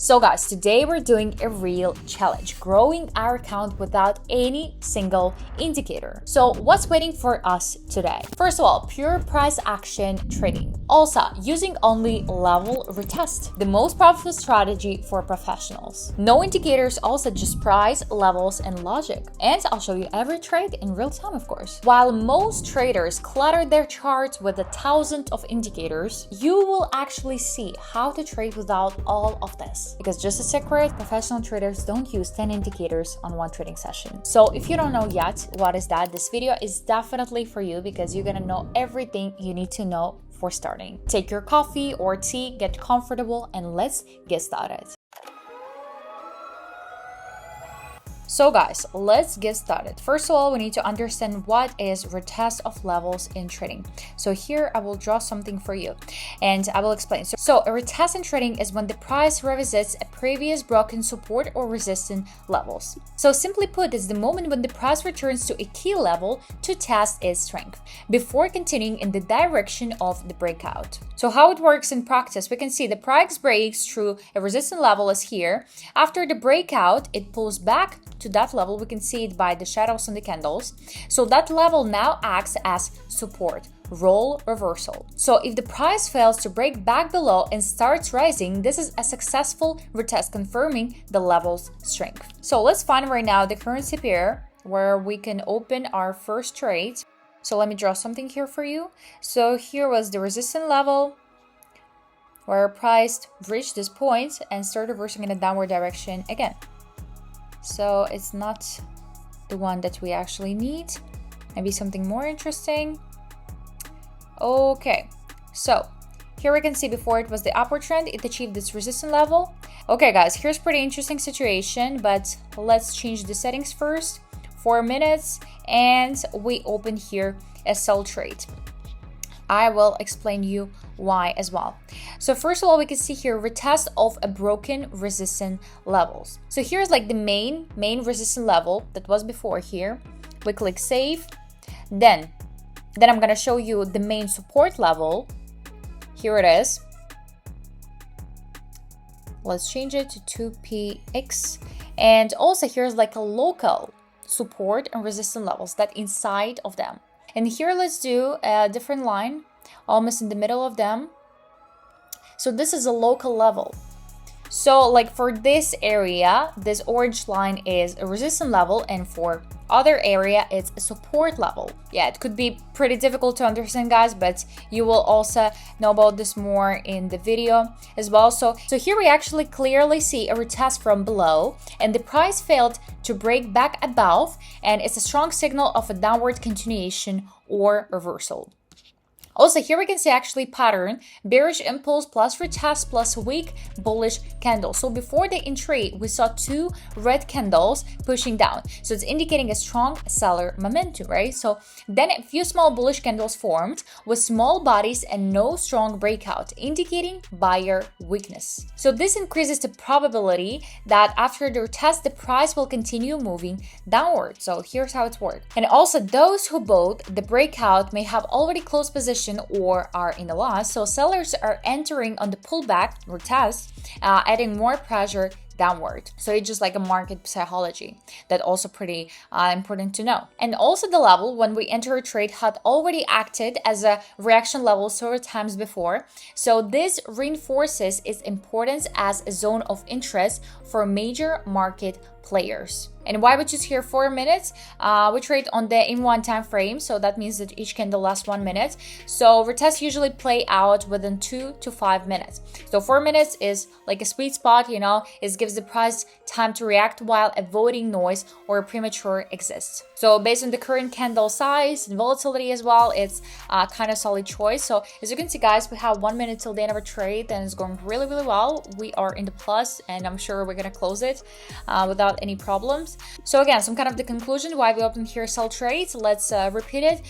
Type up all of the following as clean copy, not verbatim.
So guys, today we're doing a real challenge, growing our account without any single indicator. So what's waiting for us today? First of all, pure price action trading. Also, using only level retest, the most profitable strategy for professionals. No indicators, also just price, levels, and logic. And I'll show you every trade in real time, of course. While most traders clutter their charts with 1,000 of indicators, you will actually see how to trade without all of this. Because just a secret, professional traders don't use 10 indicators on one trading session. So if you don't know yet what is that, this video is definitely for you because you're gonna know everything you need to know for starting. Take your coffee or tea, get comfortable, and let's get started. So guys, let's get started. First of all, we need to understand what is retest of levels in trading. So here I will draw something for you and I will explain. So a retest in trading is when the price revisits a previous broken support or resistance levels. So simply put, it's the moment when the price returns to a key level to test its strength before continuing in the direction of the breakout. So how it works in practice, we can see the price breaks through a resistance level is here. After the breakout, it pulls back to that level. We can see it by the shadows on the candles. So that level now acts as support, role reversal. So if the price fails to break back below and starts rising, this is a successful retest confirming the level's strength. So let's find right now the currency pair where we can open our first trade. So let me draw something here for you. So here was the resistance level where price reached this point and started reversing in a downward direction again. So it's not the one that we actually need. Maybe something more interesting. Okay, so here we can see before it was the upward trend, it achieved this resistance level. Okay guys, here's pretty interesting situation, but let's change the settings first. 4 minutes, and we open here a sell trade. I will explain you why as well. So first of all, we can see here retest of a broken resistance levels. So here's like the main resistance level that was before here. We click save. Then I'm gonna show you the main support level. Here it is. Let's change it to 2px. And also here's like a local support and resistance levels that inside of them. And here let's do a different line almost in the middle of them. So this is a local level. So like for this area, this orange line is a resistance level, and for other area it's a support level. Yeah, it could be pretty difficult to understand guys, but you will also know about this more in the video as well. So here we actually clearly see a retest from below and the price failed to break back above, and it's a strong signal of a downward continuation or reversal. Also, here we can see actually pattern, bearish impulse plus retest plus weak bullish candle. So before the entry, we saw 2 red candles pushing down. So it's indicating a strong seller momentum, right? So then a few small bullish candles formed with small bodies and no strong breakout, indicating buyer weakness. So this increases the probability that after the retest, the price will continue moving downward. So here's how it works. And also those who bought the breakout may have already closed position or are in the loss, so sellers are entering on the pullback or test, adding more pressure downward. So it's just like a market psychology that also pretty important to know. And also the level when we enter a trade had already acted as a reaction level several times before. So this reinforces its importance as a zone of interest for major market players. And why we choose here 4 minutes? We trade on the in-one time frame, so that means that each candle lasts 1 minute. So retests usually play out within 2 to 5 minutes. So 4 minutes is like a sweet spot, you know, it gives the price time to react while avoiding noise or premature exits. So based on the current candle size and volatility as well, it's kind of solid choice. So as you can see guys, we have 1 minute till the end of a trade and it's going really well. We are in the plus and I'm sure we're gonna close it without any problems. So again, some kind of the conclusion why we opened here sell trades. Let's repeat it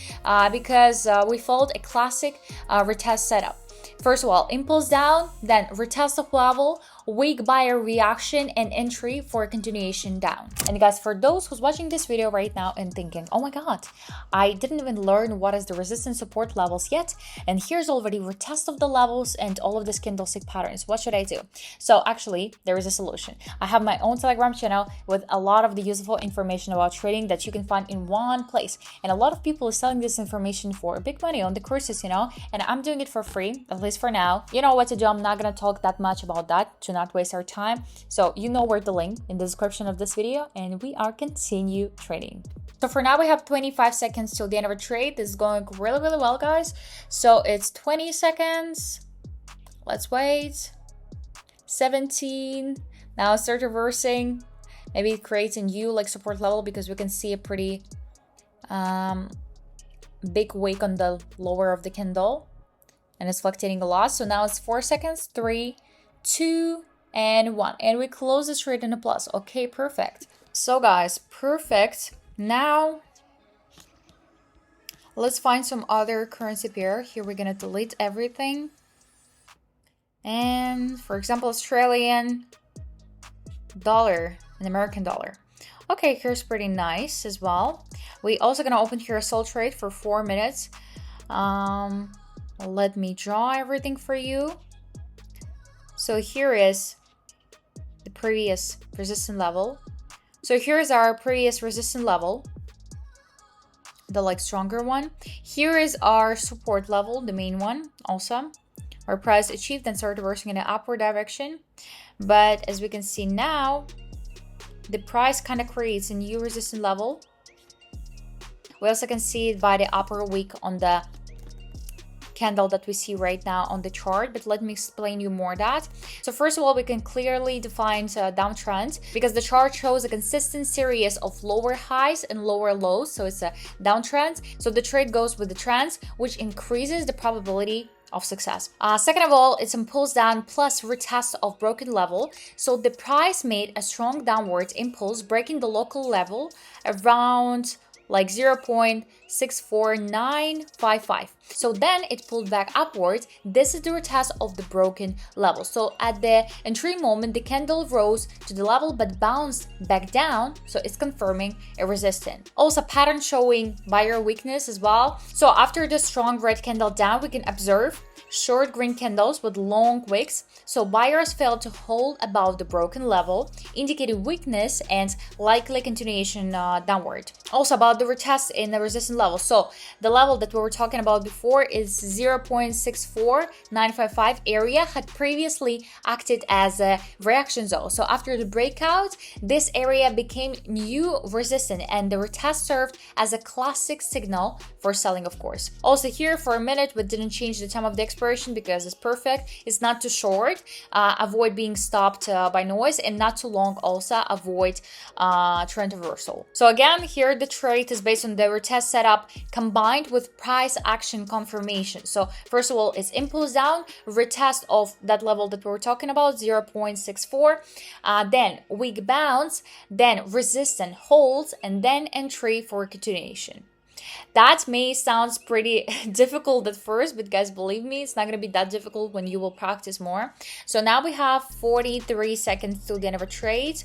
because we followed a classic retest setup. First of all, impulse down, then retest of level weak buyer reaction and entry for a continuation down. And guys, for those who's watching this video right now and thinking, oh my god, I didn't even learn what is the resistance support levels yet, and here's already retest of the levels and all of these candlestick patterns, what should I do? So actually there is a solution. I have my own Telegram channel with a lot of the useful information about trading that you can find in one place, and a lot of people are selling this information for big money on the courses, and I'm doing it for free, at least for now. You know what to do. I'm not gonna talk that much about that to not waste our time. So you know where the link in the description of this video, and we are continue trading. So for now we have 25 seconds till the end of a trade. This is going really well, guys. So it's 20 seconds. Let's wait. 17. Now start reversing. Maybe it creates a new support level because we can see a pretty big wick on the lower of the candle, and it's fluctuating a lot. So now it's 4 seconds. 3, 2, and 1, and we close this trade in a plus. Okay, perfect. So guys, perfect. Now let's find some other currency pair. Here we're gonna delete everything, and for example, Australian dollar and American dollar. Okay, here's pretty nice as well. We also gonna open here a sell trade for 4 minutes. Let me draw everything for you. So here is the previous resistance level. So here's our previous resistance level, the stronger one. Here is our support level, the main one also. Our price achieved and started reversing in an upward direction. But as we can see now, the price kind of creates a new resistance level. We also can see it by the upper wick on the candle that we see right now on the chart, but let me explain you more that. So first of all, we can clearly define a downtrend because the chart shows a consistent series of lower highs and lower lows, so it's a downtrend. So the trade goes with the trends, which increases the probability of success. Second of all, it's impulse down plus retest of broken level. So the price made a strong downward impulse, breaking the local level around 0.64955. So then it pulled back upwards. This is the retest of the broken level. So at the entry moment, the candle rose to the level but bounced back down. So it's confirming a resistance. Also pattern showing buyer weakness as well. So after the strong red candle down, we can observe short green candles with long wicks. So buyers failed to hold above the broken level, indicating weakness and likely continuation downward. Also about the retest in the resistance level. So the level that we were talking about before is 0.64955 area had previously acted as a reaction zone. So after the breakout, this area became new resistance, and the retest served as a classic signal for selling, of course. Also here for a minute, we didn't change the time of the expiration because it's perfect. It's not too short. Avoid being stopped by noise, and not too long. Also avoid trend reversal. So again, here the trade is based on the retest setup combined with price action confirmation. So first of all, it's impulse down, retest of that level that we were talking about, 0.64, then weak bounce, then resistance holds, and then entry for continuation. That may sound pretty difficult at first, but guys, believe me, it's not going to be that difficult when you will practice more. So now we have 43 seconds till the end of a trade.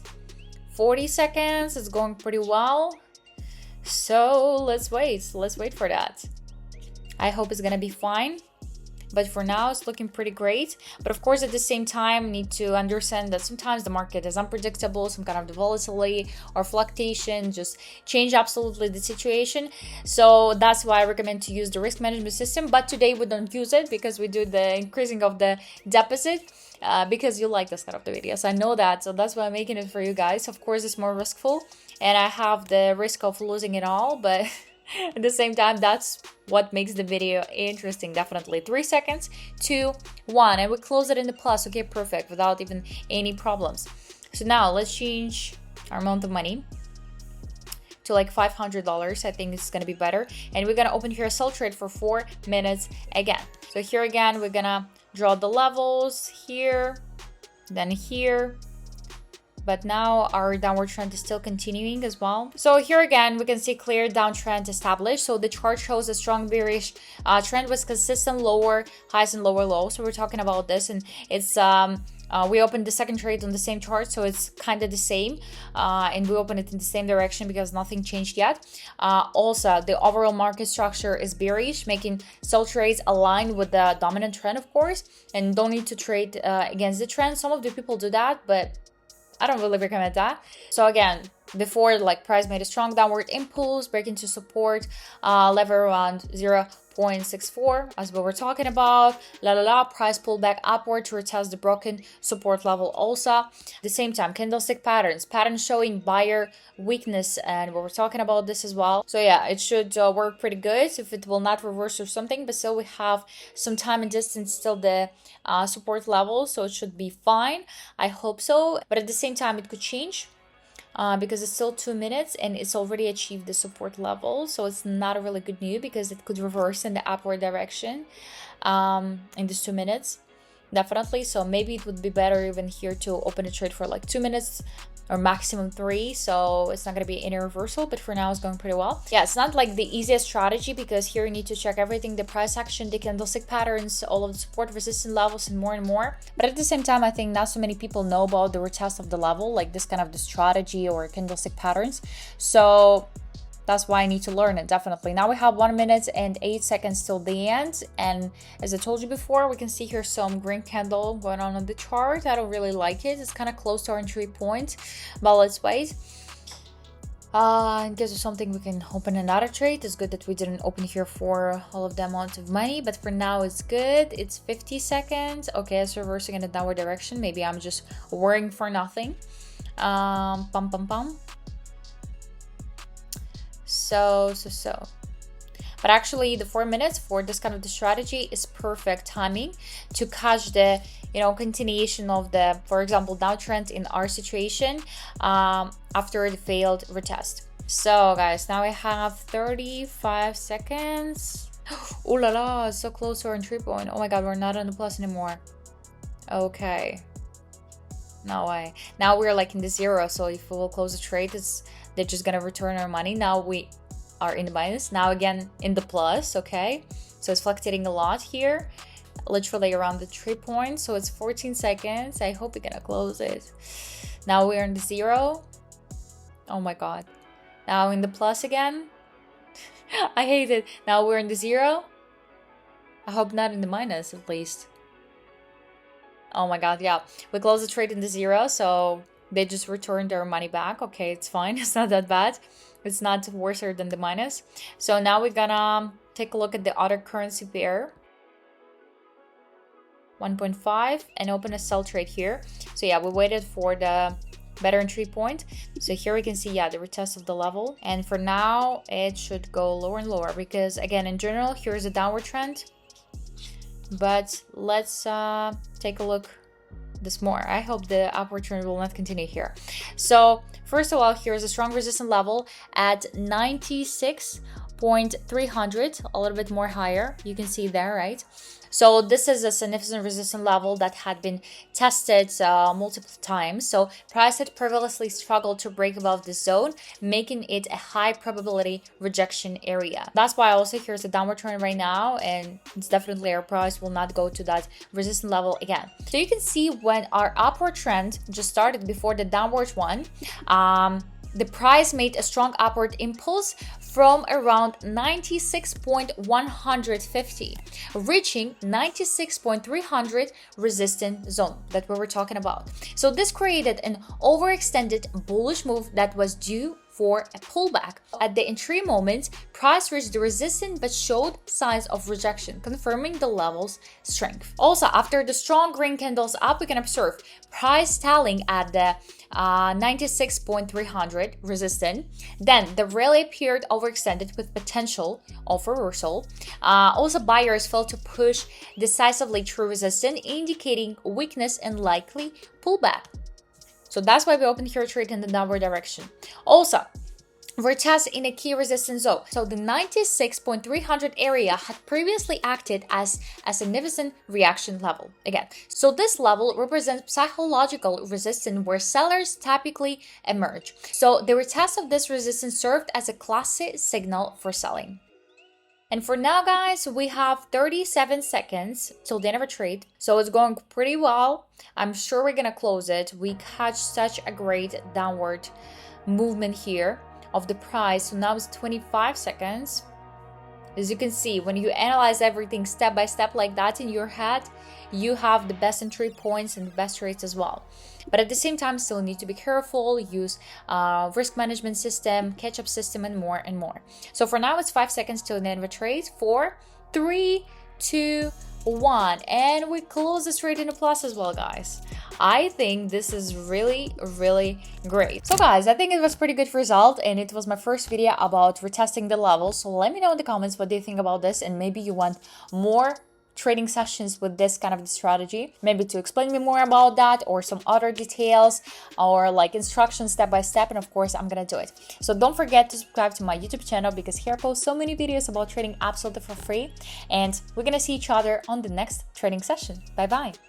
40 seconds, it's going pretty well. So let's wait for that. I hope it's going to be fine. But for now, it's looking pretty great. But of course, at the same time, need to understand that sometimes the market is unpredictable, some kind of volatility or fluctuation just change absolutely the situation. So that's why I recommend to use the risk management system. But today we don't use it because we do the increasing of the deposit. Because you like this kind of the videos, I know that, so that's why I'm making it for you guys. Of course, it's more riskful, and I have the risk of losing it all, but at the same time, that's what makes the video interesting. Definitely. 3 seconds, 2, 1, and we close it in the plus. Okay, perfect, without even any problems. So now let's change our amount of money to $500. I think it's gonna be better, and we're gonna open here a sell trade for 4 minutes again. So here again, we're gonna draw the levels here, then here, but now our downward trend is still continuing as well. So here again, we can see clear downtrend established. So the chart shows a strong bearish trend with consistent lower highs and lower lows. So we're talking about this, and it's We opened the second trade on the same chart, so it's kind of the same, and we opened it in the same direction because nothing changed yet. Also, the overall market structure is bearish, making sell trades align with the dominant trend, of course, and don't need to trade against the trend. Some of the people do that, but I don't really recommend that. So again, before, like, price made a strong downward impulse, breaking to support level around 0.64 as we were talking about. Price pulled back upward to retest the broken support level also. At the same time, candlestick patterns showing buyer weakness, and we were talking about this as well. So yeah, it should work pretty good if it will not reverse or something, but still we have some time and distance still the support level, so it should be fine. I hope so, but at the same time it could change. Because it's still 2 minutes and it's already achieved the support level, so it's not a really good news because it could reverse in the upward direction in these 2 minutes, definitely. So maybe it would be better even here to open a trade for like 2 minutes or maximum 3, so it's not going to be any reversal, but for now it's going pretty well. Yeah, it's not like the easiest strategy because here you need to check everything: the price action, the candlestick patterns, all of the support resistance levels, and more. But at the same time, I think not so many people know about the retest of the level, like this kind of the strategy or candlestick patterns, so that's why I need to learn it, definitely. Now we have 1 minute and 8 seconds till the end, and as I told you before, we can see here some green candle going on the chart. I don't really like it. It's kind of close to our entry point, but let's wait. In case of something, we can open another trade. It's good that we didn't open here for all of the amount of money, but for now it's good. It's 50 seconds. Okay, it's reversing in a downward direction. Maybe I'm just worrying for nothing. So. But actually, the 4 minutes for this kind of the strategy is perfect timing to catch the, continuation of the, for example, downtrend in our situation after the failed retest. So guys, now I have 35 seconds. Oh la la, so close to our entry point. Oh my god, we're not on the plus anymore. Okay. No way. Now we're like in the zero, so if we will close the trade, they're just gonna return our money. Now we are in the minus, now again in the plus. Okay, so it's fluctuating a lot here, literally around the 3 points. So it's 14 seconds. I hope we're gonna close it. Now we're in the zero. Oh my god, now in the plus again. I hate it. Now we're in the zero. I hope not in the minus, at least. Oh my god, yeah, we closed the trade in the zero, so they just returned their money back. Okay, it's fine. It's not that bad. It's not worse than the minus. So now we're gonna take a look at the other currency pair, 1.5, and open a sell trade here. So yeah, we waited for the better entry point. So here we can see, yeah, the retest of the level. And for now, it should go lower and lower because, again, in general, here's a downward trend. But let's take a look this more. I hope the upward trend will not continue here. So first of all, here's a strong resistance level at 96.300, a little bit more higher. You can see there, right? So this is a significant resistance level that had been tested multiple times. So price had previously struggled to break above this zone, making it a high probability rejection area. That's why also here's a downward trend right now, and it's definitely our price will not go to that resistance level again. So you can see when our upward trend just started before the downward one, the price made a strong upward impulse from around 96.150, reaching 96.300 resistance zone that we were talking about. So this created an overextended bullish move that was due for a pullback. At the entry moment, price reached the resistance but showed signs of rejection, confirming the level's strength. Also, after the strong green candles up, we can observe price stalling at the 96.300 resistance. Then the rally appeared overextended with potential of reversal. Also, buyers failed to push decisively through resistance, indicating weakness and likely pullback. So that's why we opened here a trade in the downward direction. Also, retest in a key resistance zone. So the 96.300 area had previously acted as a significant reaction level again. So this level represents psychological resistance where sellers typically emerge. So the retest of this resistance served as a classic signal for selling. And for now, guys, we have 37 seconds till the end of a trade. So it's going pretty well. I'm sure we're gonna close it. We catch such a great downward movement here of the price. So now it's 25 seconds. As you can see, when you analyze everything step by step like that in your head, you have the best entry points and the best rates as well. But at the same time, still need to be careful, use risk management system, catch-up system, and more and more. So for now, it's 5 seconds till the end of a trade. 4, 3, 2, 1. And we close this trade in a plus as well, guys. I think this is really, really great. So guys, I think it was pretty good result, and it was my first video about retesting the levels. So let me know in the comments what do you think about this, and maybe you want more trading sessions with this kind of strategy, maybe to explain me more about that, or some other details, or like instructions step by step, and of course I'm gonna do it. So don't forget to subscribe to my YouTube channel, because here I post so many videos about trading absolutely for free, and we're gonna see each other on the next trading session. Bye bye.